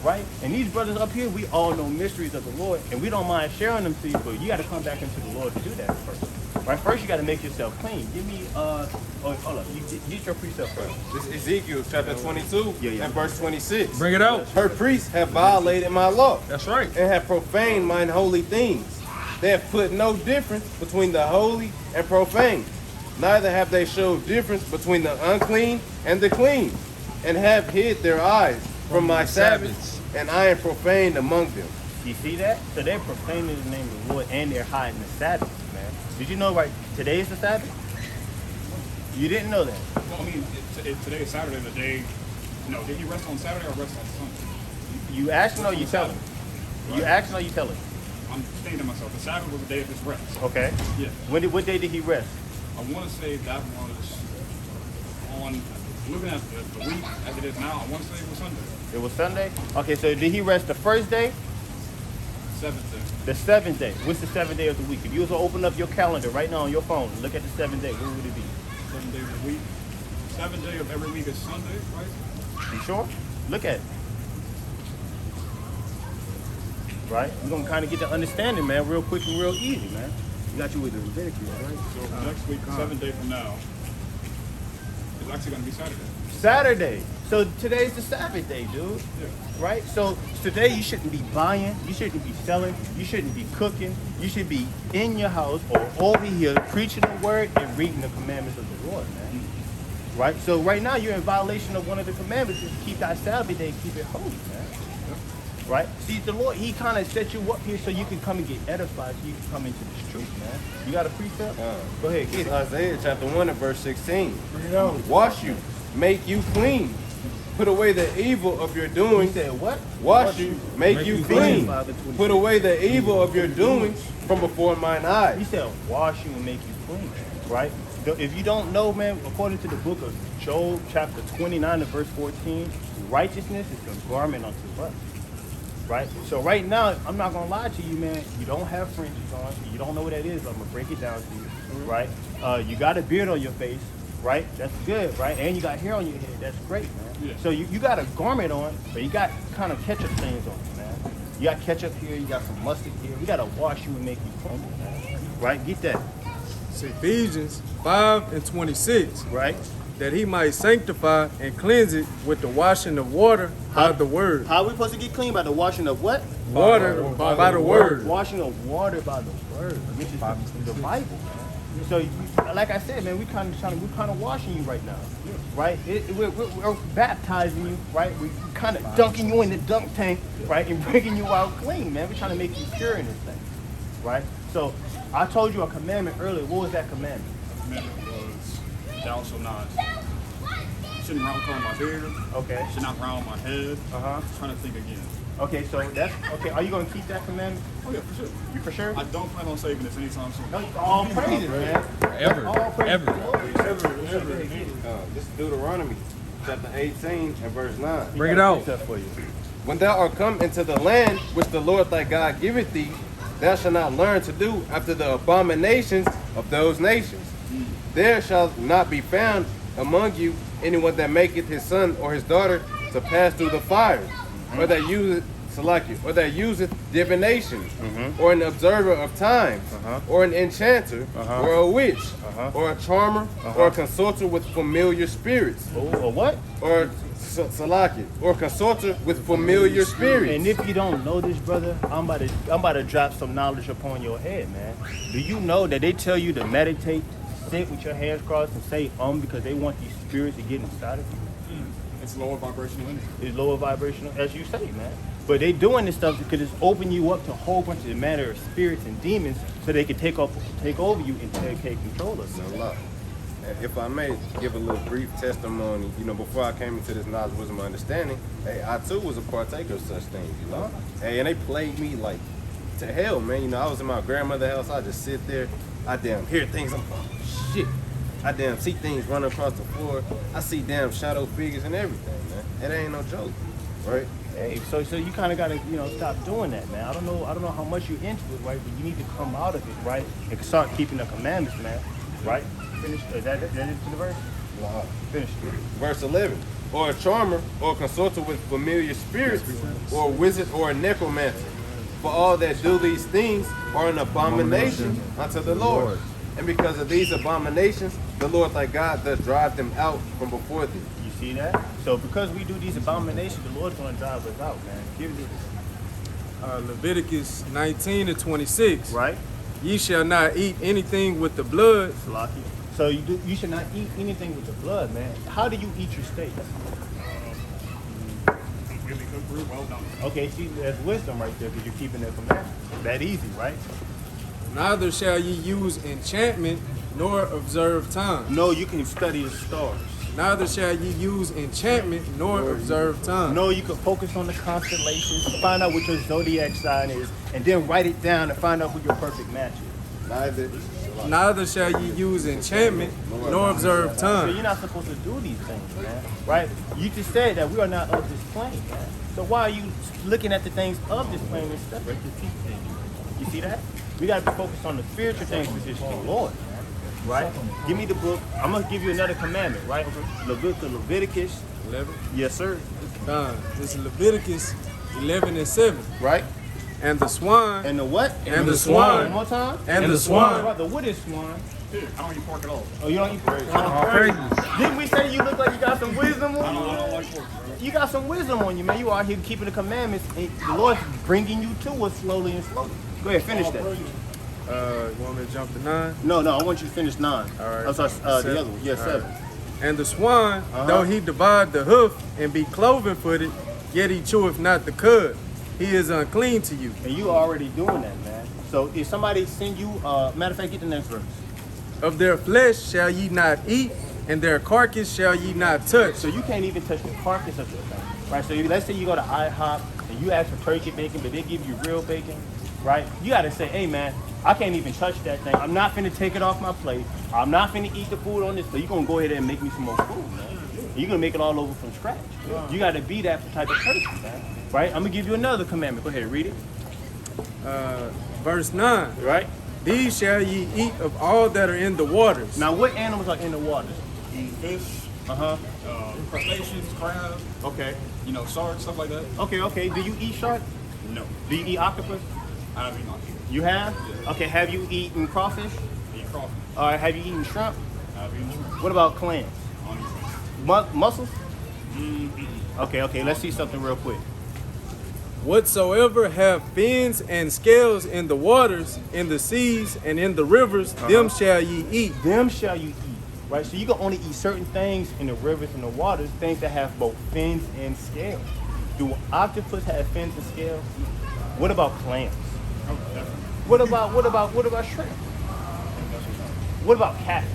right? And these brothers up here, we all know mysteries of the Lord, and we don't mind sharing them to you, but you got to come back into the Lord to do that first. Right? First, you got to make yourself clean. Give me, hold up. You get your precept first. This is Ezekiel chapter 22 and verse 26. Bring it out. Her priests have violated my law That's right. and have profaned mine holy things. They have put no difference between the holy and profane. Neither have they showed difference between the unclean and the clean, and have hid their eyes from my Sabbaths, and I am profaned among them. You see that? So they're profaning the name of the Lord, and they're hiding the Sabbath, man. Did you know, right, today is the Sabbath? You didn't know that? Well, I mean, today is Saturday, the day. No, did he rest on Saturday or rest on Sunday? You asking or you telling? You asking or you telling? I'm saying to myself, the Sabbath was the day of his rest. Okay. Yeah. What day did he rest? I want to say that was on, looking at the week as it is now, I want to say it was Sunday. It was Sunday? Okay, so did he rest the first day? Seventh day. The seventh day. What's the seventh day of the week? If you was to open up your calendar right now on your phone and look at the seventh day, what would it be? 7 days of the week. 7th day of every week is Sunday, right? You sure? Look at it. Right? We're going to kind of get the understanding, man, real quick and real easy, man. You got you with the Leviticus, right? So next week, 7th day from now, is actually going to be Saturday. Saturday. So today's the Sabbath day, dude. Yeah. Right? So today you shouldn't be buying, you shouldn't be selling, you shouldn't be cooking, you should be in your house or over here preaching the word and reading the commandments of the Lord, man. Right? So right now you're in violation of one of the commandments, is to keep that Sabbath day and keep it holy, man. Right? See, the Lord, he kind of set you up here so you can come and get edified, so you can come into this truth, man. You got a precept? Go ahead, get it. Isaiah chapter 1 and verse 16. Bring it out. Wash you, make you clean. Put away the evil of your You doings. said what? Wash you, make you clean. clean. Put away the evil of your doings from before mine He eyes. said, wash you and make you clean, right? If you don't know, man, according to the book of Job, chapter 29 and verse 14, righteousness is a garment unto us, right? So right now, I'm not going to lie to you, man. You don't have fringes on. You don't know what that is. I'm going to break it down to you, right? You got a beard on your face, right? That's good, right? And you got hair on your head. That's great, man. Yeah. So you got a garment on, but you got kind of ketchup stains on it, man. You got ketchup here. You got some mustard here. We got to wash you and make you clean, man. Right? Get that. It's Ephesians 5 and 26, Right? that he might sanctify and cleanse it with the washing of water by the word. How are we supposed to get clean? By the washing of what? Water by the word. Washing of water by the word, which is the Bible, man. So, like I said, man, we're kind of washing you right now, right? We're baptizing you, right? We're kind of dunking you in the dunk tank, right, and bringing you out clean, man. We're trying to make you pure in this thing, right? So, I told you a commandment earlier. What was that commandment? The commandment was, thou shalt not. Shouldn't round my beard. Okay. Should not round my head. Uh-huh. Trying to think again. Okay, so that's okay. Are you gonna keep that commandment? Oh yeah, for sure. You for sure? I don't plan on saving this anytime soon. No, all praises, man. Ever. All praises. Ever. This is Deuteronomy chapter 18 and verse 9. Bring it out. For you. When thou art come into the land which the Lord thy God giveth thee, thou shalt not learn to do after the abominations of those nations. There shall not be found among you anyone that maketh his son or his daughter to pass through the fire, or that useth divination, or an observer of times, or an enchanter, or a witch, or a charmer, or a consorter with familiar spirits, Or what? or or consorter with familiar spirits. And if you don't know this, brother, I'm about to drop some knowledge upon your head, man. Do you know that they tell you to meditate, sit with your hands crossed, and say because they want these spirits to get inside of you? It's lower vibrational energy. It's lower vibrational, as you say, man. But they doing this stuff because it's opening you up to a whole bunch of matter of spirits and demons, so they can take over you and take control of you. A lot. And if I may give a little brief testimony, before I came into this knowledge, wisdom, and understanding, hey, I too was a partaker of such things, Hey, and they played me like to hell, man. I was in my grandmother's house. I just sit there. I damn hear things. I'm oh, shit. I damn see things running across the floor. I see damn shadow figures and everything, man. It ain't no joke, right? Hey, so you kind of gotta stop doing that, man. I don't know how much you're into it, right? But you need to come out of it, right, and start keeping the commandments, man. Right? Finish. Is that into the verse? Wow. Finish. Verse 11. or a charmer, or a consulter with familiar spirits, or a wizard, or a necromancer. For all that do these things are an abomination unto the Lord. And because of these abominations, the Lord thy God doth drive them out from before thee. You see that? So because we do these abominations, the Lord's going to drive us out, man. Give it Leviticus 19:26. right. Ye shall not eat anything with the blood. Salaki. So you should not eat anything with the blood, man. How do you eat your steaks? Really cooked through, well done. Okay, see, there's wisdom right there because you're keeping it from that. That easy, right? Neither shall ye use enchantment nor observe time. No, you can study the stars. Neither shall ye use enchantment nor observe time. No, you can focus on the constellations, find out what your zodiac sign is, and then write it down and find out who your perfect match is. Neither shall ye use enchantment nor observe So time. you're not supposed to do these things, man. Right? You just said that we are not of this plane, man. So why are you looking at the things of this plane instead of the people? You see that? We got to be focused on the spiritual things, which is the Lord, man. Right? Give me the book. I'm going to give you another commandment, right? Leviticus. 11. Yes, sir. This is Leviticus 11:7. Right? And the swine And the what? And the swan. One more time? and the swan. Brother, what is swan? Dude, I don't eat pork at all. Oh, you don't eat pork? Didn't we say you look like you got some wisdom on you? I don't like pork, bro. You got some wisdom on you, man. You out here keeping the commandments. And the Lord's bringing you to us slowly and slowly. Go ahead, finish that. You want me to jump to 9? No, I want you to finish 9. All right. I'm sorry, the Seven. other one. Yeah, All 7. right. And the swan, though he divide the hoof and be cloven footed, yet he cheweth not the cud. He is unclean to you. And you already doing that, man. So if somebody send you, matter of fact, get the next verse. Of their flesh shall ye not eat, and their carcass shall ye not touch. So you can't even touch the carcass of the thing, right? So let's say you go to IHOP and you ask for turkey bacon, but they give you real bacon, right? You got to say, hey, man, I can't even touch that thing. I'm not finna take it off my plate. I'm not finna eat the food on this plate. You're going to go ahead and make me some more food, man. You're going to make it all over from scratch. You got to be that type of person, man. Right? I'm going to give you another commandment. Go ahead and read it. Verse 9. Right? These shall ye eat of all that are in the waters. Now, what animals are in the waters? Eat fish, Uh-huh. crustaceans, crab, Okay. sharks, stuff like that. Okay. Do you eat shark? No. Do you eat octopus? I haven't eaten. You have? Yeah. Okay. Have you eaten crawfish? Eat crawfish. All right. Have you eaten shrimp? I haven't eaten shrimp. What about clams? I don't eat fish. Mussels? Mm-mm. Okay. Let's see something real quick. Whatsoever have fins and scales in the waters, in the seas, and in the rivers, them shall ye eat. Them shall you eat. Right? So you can only eat certain things in the rivers and the waters, things that have both fins and scales. Do octopus have fins and scales? What about clams? Oh, definitely. What about shrimp? What about catfish?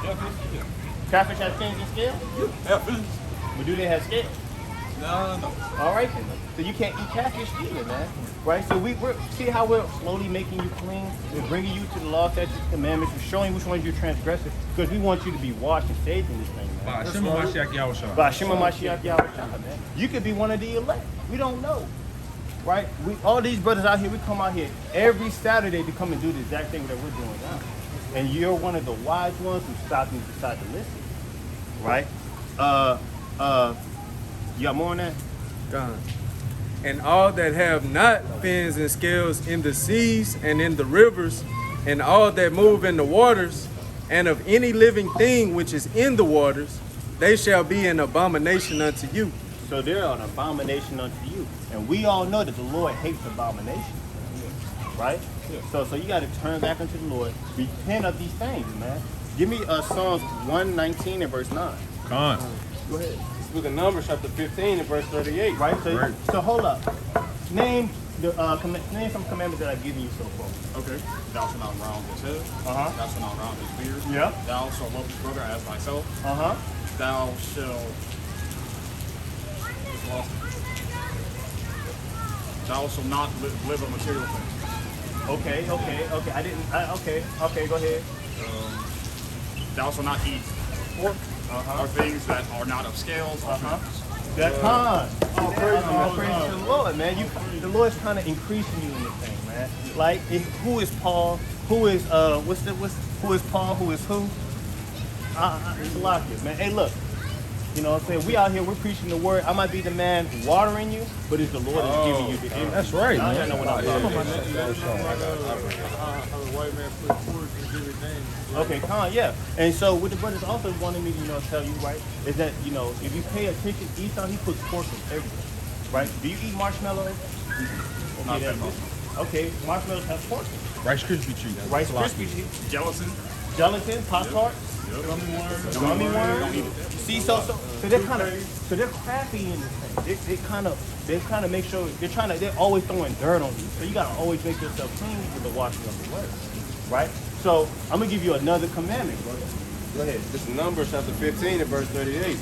Yeah, fish, yeah. Catfish have fins and scales? Yeah, fish. But do they have scales? No. All right then. So you can't eat catfish either, man. Right? So we're see how we're slowly making you clean. We're bringing you to the law, statutes, commandments. We're showing which ones you're transgressing because we want you to be washed and saved in this thing, man. By Shema Mashiach Yahushua. By Shema Mashiach Yahushua, man. You could be one of the elect. We don't know. Right? All these brothers out here, we come out here every Saturday to come and do the exact thing that we're doing now. And you're one of the wise ones who stopped and decided to listen. Right? You got more on that? God. And all that have not fins and scales in the seas and in the rivers, and all that move in the waters, and of any living thing which is in the waters, they shall be an abomination unto you. So they're an abomination unto you. And we all know that the Lord hates abominations. Right? So you got to turn back unto the Lord. Repent of these things, man. Give me Psalms 119 and verse 9. Con. Go ahead. This book of Numbers, chapter 15 and verse 38. Right? So, Right. so hold up. Name name some commandments that I've given you so far. Okay. Thou shalt not round his head. Uh-huh. Thou shalt not round his beard. Yeah. Thou shalt love his brother as thyself. Uh-huh. Thou shalt. Just lost it. Thou shalt not live on material things. Okay. Okay, go ahead. Thou shalt not eat pork Uh-huh. or things that are not of scales or Uh-huh. fins. That's time. Oh, praise to the Lord, man. The Lord's kind of increasing you in this thing, man. Like, who is Paul? Who is who is Paul? Who is who? It's a lot of this, man. Hey, look. You know what I'm saying? We out here, we're preaching the word. I might be the man watering you, but it's the Lord that's giving you the increase. That's right, Y'all man. know what I'm talking about. How the white man put forth and give it name. Okay, yeah. And so what the brothers also wanted me to, tell you, right, is that, if you pay attention, Esau, he puts pork in everything, right? Do you eat marshmallows? Okay, that's good. Okay, marshmallows have pork in it. Rice Krispie treat. Rice Krispies, Gelatin. gelatin, Pop-Tarts, gummy worms. See, so they're they're crafty in this thing. They kind of make sure they're always throwing dirt on you. So you gotta always make yourself clean with the washing of the word, right? So I'm gonna give you another commandment, brother. Go ahead. This is Numbers chapter 15 and verse 38.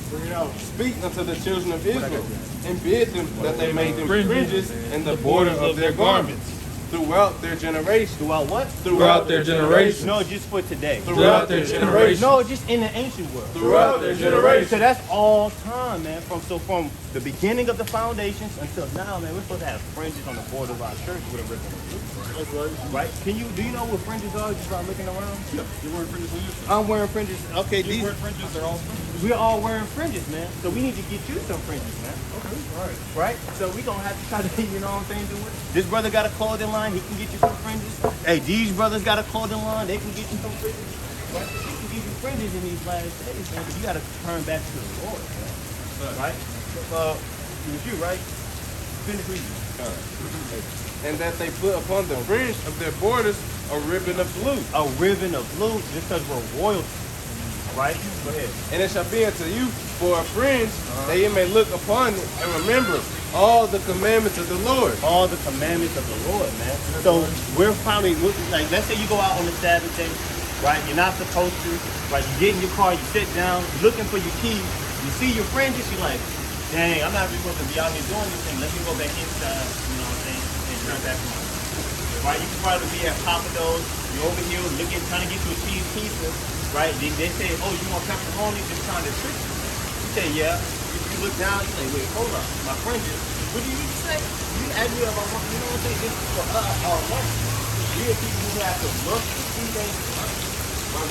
Speak unto the children of Israel and bid them that they make them fringes in the border of their garments throughout their generations. Throughout what? Throughout their generations. No, just for today. Throughout their generations. No, just in the ancient world. Throughout their generations. So that's all time, man. From the beginning of the foundations until now, man, we're supposed to have fringes on the border of our church with a ribbon. That's right. Right? Do you know what fringes are just by looking around? Yeah, you're wearing fringes on you. I'm wearing fringes. Okay, You wear fringes, they're all fringes. we're all wearing fringes, man. So we need to get you some fringes, man. Okay, all right. Right? So we gonna have to try to, you know what I'm saying, do it. This brother got a clothing line, he can get you some fringes. Hey, these brothers got a clothing line, they can get you some fringes. Right? They can get you fringes in these last days, man. But you gotta turn back to the Lord, man. Right? It was you, right? Finish reading. And that they put upon the fringe of their borders a ribbon of blue. A ribbon of blue, just because we're royalty. Right? Go ahead. And it shall be unto you for a fringe, that ye may look upon it and remember all the commandments of the Lord. All the commandments of the Lord, man. So we're probably, like, let's say you go out on the Sabbath day, right? You're not supposed to, right? You get in your car, you sit down, you're looking for your keys, you see your fringes, you're like, dang, I'm not really supposed to be out here doing this thing. Let me go back inside, you know what I'm saying, and turn back around. Right? You can probably be at Papa Do's, you're over here looking, trying to get you a cheese pizza, right? They say, oh, you want pepperoni? Just trying to trick you. You say, yeah. You look down, you say, wait, hold up, my fringes. What do you say? You ask me about, you know what I'm saying? This is for us, our money. We are people who have to look and see things. Right?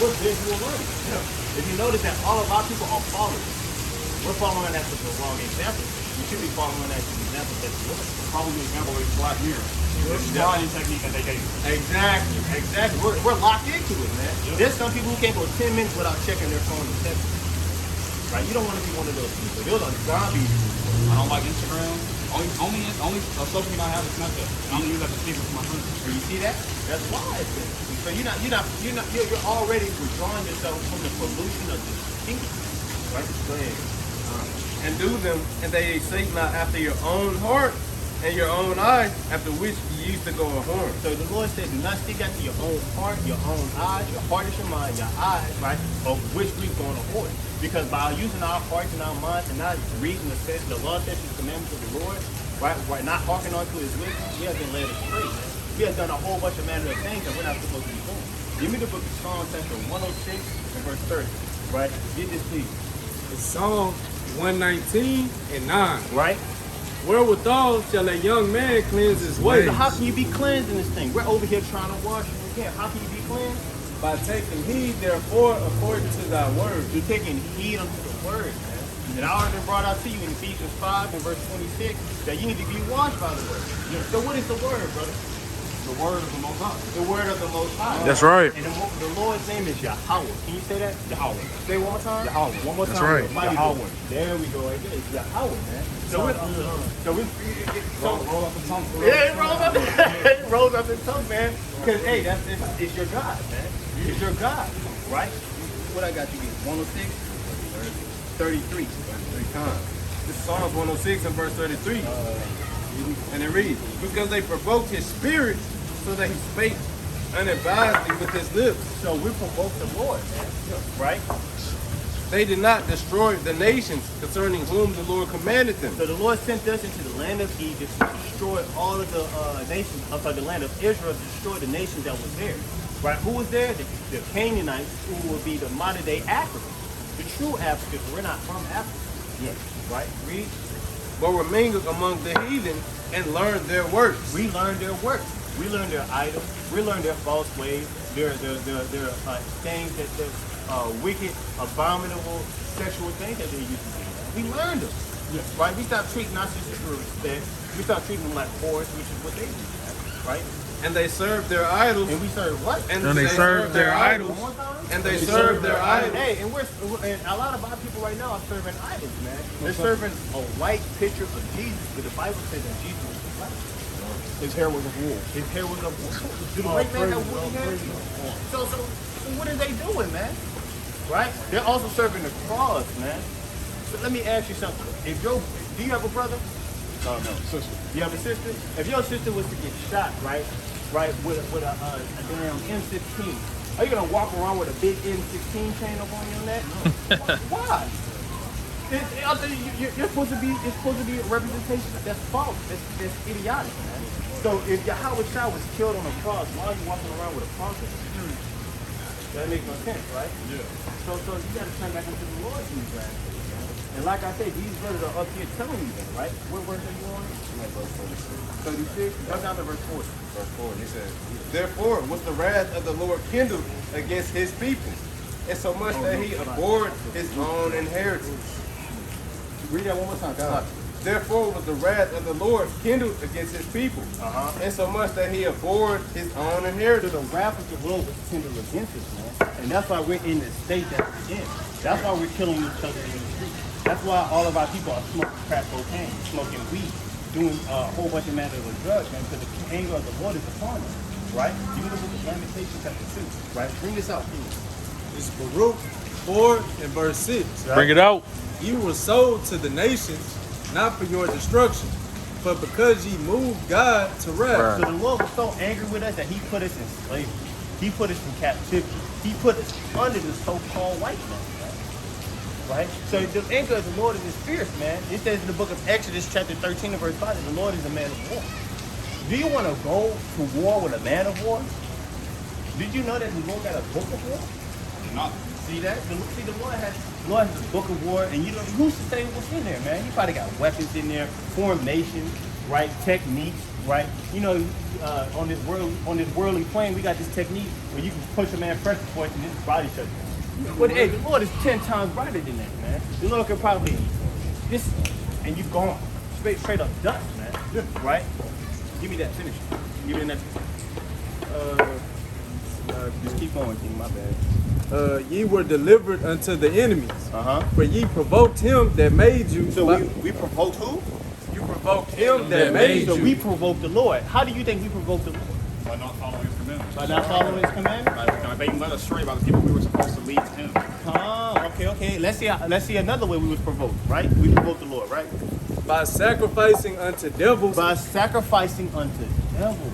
We're visual learners. If you notice that all of our people are followers. We're following after the wrong example. We should be following after the example that's the Lord. Probably the example is black mirror. This is the drawing technique that they gave you. Exactly. We're locked into it, man. Yep. There's some people who can't go 10 minutes without checking their phone and texting. Right? You don't want to be one of those people. Those are zombies. I don't like Instagram. Only social media I have is Snapchat. I only use that to speak with my friends. So you see that? That's wise. So you're already withdrawing yourself from the pollution of this kingdom. Right? Go ahead. And do them, and they seek not after your own heart and your own eyes, after which ye used to go a horn. So the Lord said, do not seek after your own heart, your own eyes. Your heart is your mind, your eyes, right? Of which we're going to avoid. Because by using our hearts and our minds and not reading the law, statutes, commandments of the Lord, right, not hearkening onto his wisdom, he has been led astray. He has done a whole bunch of manner of things that we're not supposed to be doing. Give me the book of Psalms, chapter 106 and verse 30, right? Get this, please. It's Psalm 119 and 9. Right? Wherewithal shall a young man cleanse his ways? So how can you be cleansed in this thing? We're over here trying to wash and we can't. How can you be cleansed? By taking heed, therefore, according to thy word. You're taking heed unto the word, man. And I already brought out to you in Ephesians 5 and verse 26 that you need to be washed by the word. So what is the word, brother? The word of the Most High. The word of the Most High. That's right. And the Lord's name is Yahweh. Can you say that? Yahweh. Say it one more time. Yahweh. One more time. That's right. Yahweh. There we go. Right there. It's Yahweh, man. So Roll up the tongue. yeah, it rolls up. It rolls up the tongue, man. Because hey, it's your God, man. It's your God, right? What I got you get? 106, 33. 3 times. This is Psalms 106 and verse 33. And it reads, because they provoked his spirit, so that he spake unadvisedly with his lips. So we provoke the Lord, man. Right? They did not destroy the nations concerning whom the Lord commanded them. So the Lord sent us into the land of Egypt to destroy all of the nations, the land of Israel, to destroy the nations that was there. Right? Who was there? The Canaanites, who would be the modern day Africans. The true Africans. We're not from Africa. Yes. Right? Read. But were mingled among the heathen and learned their works. We learned their works. We learned their idols. We learned their false ways. Their things that wicked, abominable sexual things that they used to do. We learned them. Right? We stopped treating our sisters with respect. We stopped treating them like whores, which is what they do. Right? And they served their idols. And we serve what? And they served their idols. One time? And they served their idols. Hey, and a lot of our people right now are serving idols, man. They're serving a white picture of Jesus, but the Bible says that Jesus was black. His hair was a wool. His hair was a wool. Do the white man have woolly hair? So what are they doing, man? Right? They're also serving the cross, man. So let me ask you something. Do you have a brother? No, sister. You have a sister? If your sister was to get shot, right, with a damn M16, are you gonna walk around with a big M16 chain up on your neck? Why? You're supposed to be. It's supposed to be a representation. That's false. That's idiotic, man. So if Yahweh Shah was killed on a cross, why are you walking around with a cross? That makes no sense, right? Yeah. So you got to turn back into the Lord, these guys. And like I said, these brothers are up here telling you that, right? What verse are you on? I'm at verse 36. Go down to verse 40. Verse 4, he says, therefore was the wrath of the Lord kindled against his people, and so much that he abhorred his own inheritance. Read that one more time. God. Therefore was the wrath of the Lord kindled against his people, and so much that he abhorred his own So inheritance. the wrath of the Lord was kindled against us, man. And that's why we're in the state that we're in. That's why we're killing each other in the street. That's why all of our people are smoking crack cocaine, smoking weed, doing a whole bunch of matters of drugs, man, because the anger of the Lord is upon us, right? Give me the book of Lamentations chapter 2, right? Bring this out, please. It's Baruch 4 and verse 6. Right? Bring it out. You were sold to the nations, not for your destruction, but because ye moved God to wrath. So the Lord was so angry with us that he put us in slavery. He put us in captivity. He put us under the so-called white man. Right? So the anger of the Lord is fierce, man. It says in the book of Exodus chapter 13 and verse 5 that the Lord is a man of war. Do you want to go to war with a man of war? Did you know that the Lord got a book of war? Not. See that? The Lord has a book of war, and you know who's to say what's in there, man? You probably got weapons in there, formations, right? Techniques, right? You know, on this worldly plane, we got this technique where you can push a man pressure point and his body shuts down. But hey, the Lord is 10 times brighter than that, man. The Lord can probably this, and you gone straight up dust, man. Right? Give me that. Finish. Give me the next one. Just keep going, King. My bad. Ye were delivered unto the enemies, for ye provoked him that made you. So we provoked who? You provoked him that made So you. we provoked the Lord. How do you think we provoked the Lord? By not following his commandments. By not following His commandments? By being led astray by the people we were supposed to lead to him. Okay. Let's see another way we was provoked, right? We provoked the Lord, right? By sacrificing unto devils By sacrificing unto devils.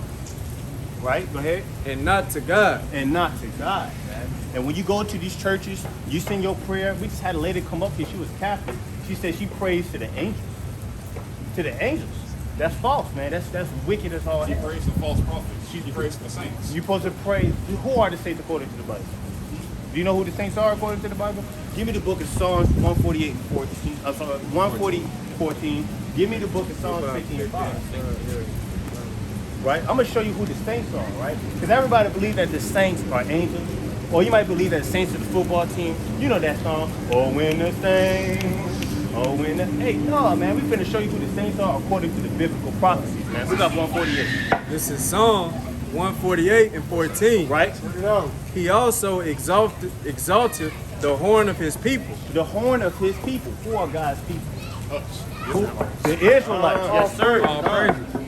Right? Go ahead. and not to God. And not to God, man. And when you go to these churches, you sing your prayer. We just had a lady come up here. She was Catholic. She said she prays to the angels. To the angels. That's false, man. That's wicked as all She hell. prays to false prophets. She prays to the saints. You're supposed to pray. Who are the saints according to the Bible? Do you know who the saints are according to the Bible? Give me the book of Psalms 148 and 14. 140, 14. Give me the book of Psalms 15 and 5. Right? I'm going to show you who the saints are, right? Because everybody believes that the saints are angels. Or you might believe that the saints are the football team. You know that song. Oh, when the saints. Oh, when the... Hey, no, man. We're going to show you who the saints are according to the biblical prophecies, man. We got 148. This is Psalm 148 and 14. Right? He also exalted the horn of his people. The horn of his people. Who are God's people? Us. The Israelites. Yes, sir.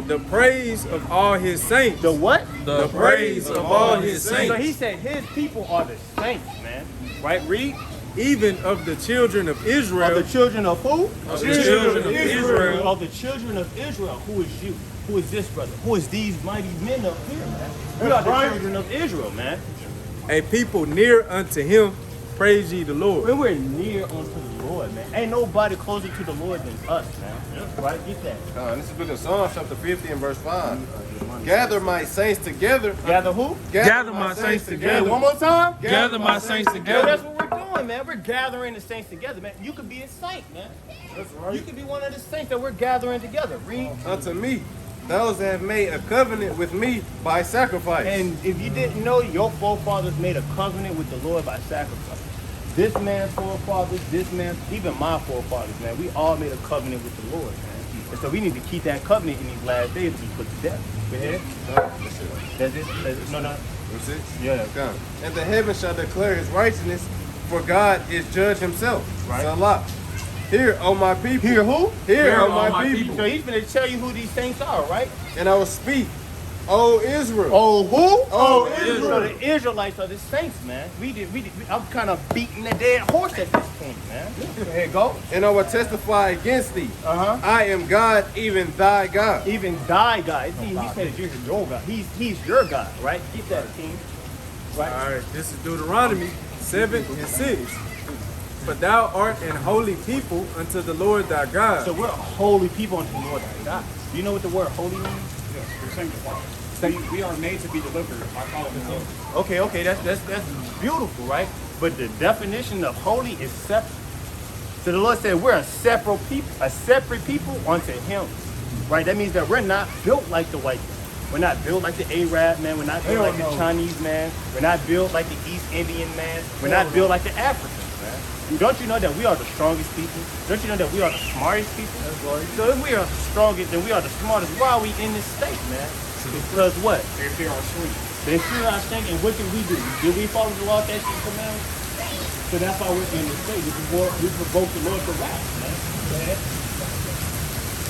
The praise of all his saints. The what? The praise of all his So saints. he said his people are the saints, man. Right? Read. Even of the children of Israel. Of the children of who? Of the children of Israel. Of the children of Israel. Who is you? Who is this brother? Who is these mighty men up here, man? We are the children of Israel, man. A people near unto him. Praise ye the Lord. When we're near unto the Lord, man. Ain't nobody closer to the Lord than us, man. Right? Get that. This is the book of Psalms, chapter 50 and verse 5. Gather my saints together. Gather who? Gather my saints Hey, together. one more time. Gather my saints Yo, together. that's what we're doing, man. We're gathering the saints together, man. You could be a saint, man. That's right. You could be one of the saints that we're gathering together. Read. Unto me, those that have made a covenant with me by sacrifice. And if you didn't know, your forefathers made a covenant with the Lord by sacrifice. This man's forefathers, even my forefathers, man, we all made a covenant with the Lord, man. And so we need to keep that covenant in these last days to be put to death. Go ahead. That's it? No. That's it? Yeah. Come. And the heaven shall declare his righteousness, for God is judge himself. Right. Salah. Hear, O my people. Hear who? Hear, O my people. So he's going to tell you who these saints are, right? And I will speak, O Israel. Oh, who? Oh, Israel. Israel. So the Israelites are the saints, man. I'm kind of beating a dead horse at this point, man. Here you go. And I will testify against thee. Uh-huh. I am God, even thy God. Even thy God. He said you're your God. He's your God, right? Keep that, team. Right? All right, this is Deuteronomy 7:6. For thou art an holy people unto the Lord thy God. So we're a holy people unto the Lord thy God. Do you know what the word holy means? Yes, we're sanctified. We are made to be delivered by following the Lord. Okay, that's beautiful, right? But the definition of holy is separate. So the Lord said we're a separate people unto him. Right? That means that we're not built like the white man. We're not built like the Arab man. We're not built like the Chinese man. We're not built like the East Indian man. We're not built like the Africans, man. Don't you know that we are the strongest people? Don't you know that we are the smartest people? So if we are the strongest and we are the smartest, why are we in this state, man? Because what? They fear our strength. They fear our strength, and what did we do? Did we follow the law, statutes, and commandments? So that's why we're in this state. We provoke the Lord to wrath, man. Go ahead.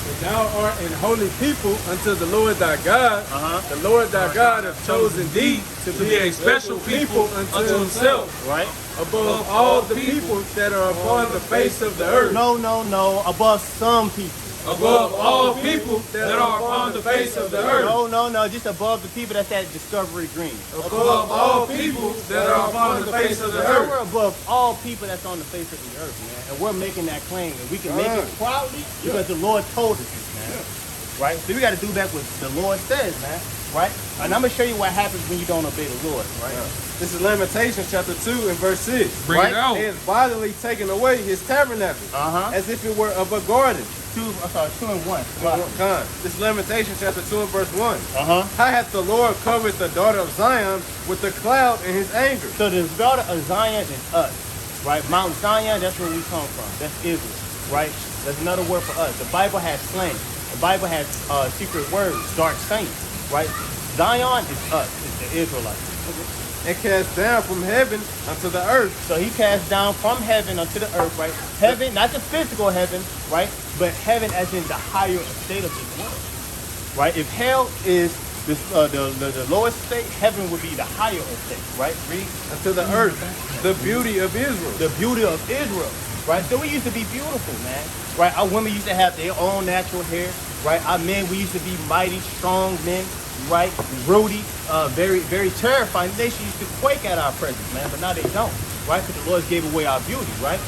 For thou art an holy people unto the Lord thy God. The Lord thy God hath chosen thee to be a special people unto himself, Right? above all the people that are upon the face of the earth. No. Above some people. Above all people that are upon the face of the earth. No. Just above the people that's at Discovery Green. Above all people that are upon the face of the earth. We're above all people that's on the face of the earth, man. And we're making that claim. And we can make it proudly because the Lord told us this, man. Right? So we got to do back what the Lord says, man. Right? And I'm going to show you what happens when you don't obey the Lord. Right? This is Lamentations chapter 2 and verse 6. Bring it out. He has bodily taken away his tabernacle, as if it were of a garden. 2 and 1. This is Lamentations chapter 2 and verse 1. Uh-huh. How hath the Lord covered the daughter of Zion with the cloud in his anger? So the daughter of Zion is us. Right? Mount Zion, that's where we come from. That's Israel. Right? That's another word for us. The Bible has slang. The Bible has secret words, dark saints. Right? Zion is us. It's the Israelites. And cast down from heaven unto the earth. So he cast down from heaven unto the earth, right? Heaven, not the physical heaven, right? But heaven as in the higher estate of this world, right? If hell is the lowest state, heaven would be the higher estate, right? Read. Unto the earth, the beauty of Israel. The beauty of Israel, right? So we used to be beautiful, man, right? Our women used to have their own natural hair, right? Our men, we used to be mighty, strong men, right? Rowdy, very, very terrifying. They used to quake at our presence, man, but now they don't, right? Because the Lord gave away our beauty, right?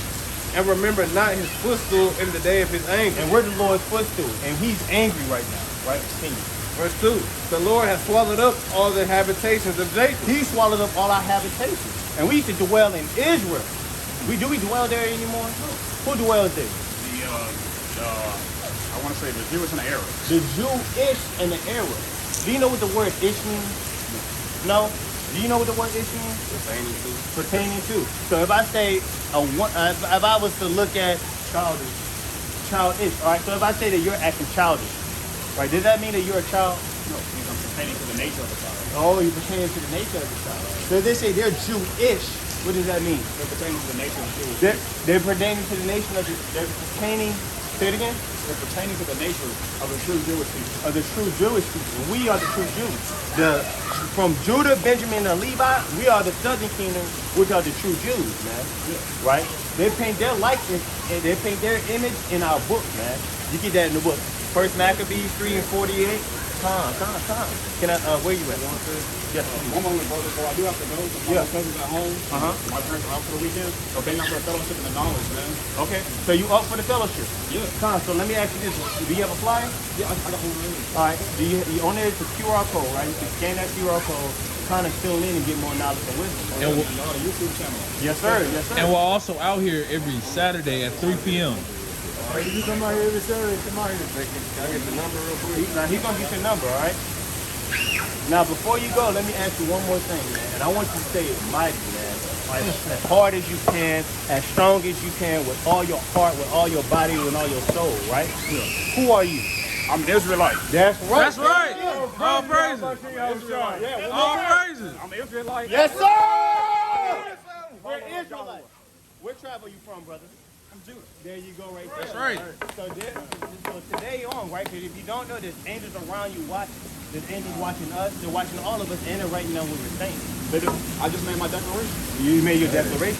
And remember not his footstool in the day of his anger. And we're the Lord's footstool, and he's angry right now, right? Continue. Verse 2. The Lord has swallowed up all the habitations of Jacob. He swallowed up all our habitations. And we used to dwell in Israel. Do we dwell there anymore? Who dwells there? I want to say the Jewish and the Arabs. The Jewish and the Arabs. Do you know what the word ish means? No? Do you know what the word ish means? Pertaining to. So if I say, if I was to look at childish, all right? So if I say that you're acting childish, right? Does that mean that you're a child? No, it means I'm pertaining to the nature of the child. Oh, you're pertaining to the nature of the child. So if they say they're Jewish, what does that mean? They're pertaining to the nature of the Jewish. They're pertaining to the nation of the, they're pertaining, say it again? They're pertaining to the nature of the true Jewish people. Of the true Jewish people. We are the true Jews. From Judah, Benjamin, and Levi, we are the southern kingdom, which are the true Jews, man. Right? They paint their likeness and they paint their image in our book, man. You get that in the book. First Maccabees 3 and 48. Come. Can I, where you at? Yes. One moment, brother, so I do have to go. My cousins at home. My parents are out for the weekend. So they not for the fellowship and the knowledge, man. Okay. So you up for the fellowship? Yeah. Come. So let me ask you this. Do you have a flyer? Yeah, I got one already. All right. Do you on there? It's a QR code, right? You can scan that QR code, kind of fill in and get more knowledge and wisdom. And Y'all got a YouTube channel. Yes, sir. Yes, sir. And we're also out here every Saturday at 3 p.m. Hey, you come out here every Saturday, come out here. Can I get the number real quick? Now he's gonna get your number, all right? Now before you go, let me ask you one more thing, man. And I want you to say it mighty, man. Like as hard as you can, as strong as you can, with all your heart, with all your body, with all your soul, right? Yeah. Who are you? I'm an Israelite. That's right. That's right. All praises. All praises. I'm an Israelite. Yes, sir. We're Israelites. Where tribe are you from, brother? I'm Judah. There you go, right there. That's right. So today on, right? Because if you don't know, there's angels around you watching. There's angels watching us. They're watching all of us, and they're writing down what we're saying. I just made my declaration. You made your declaration.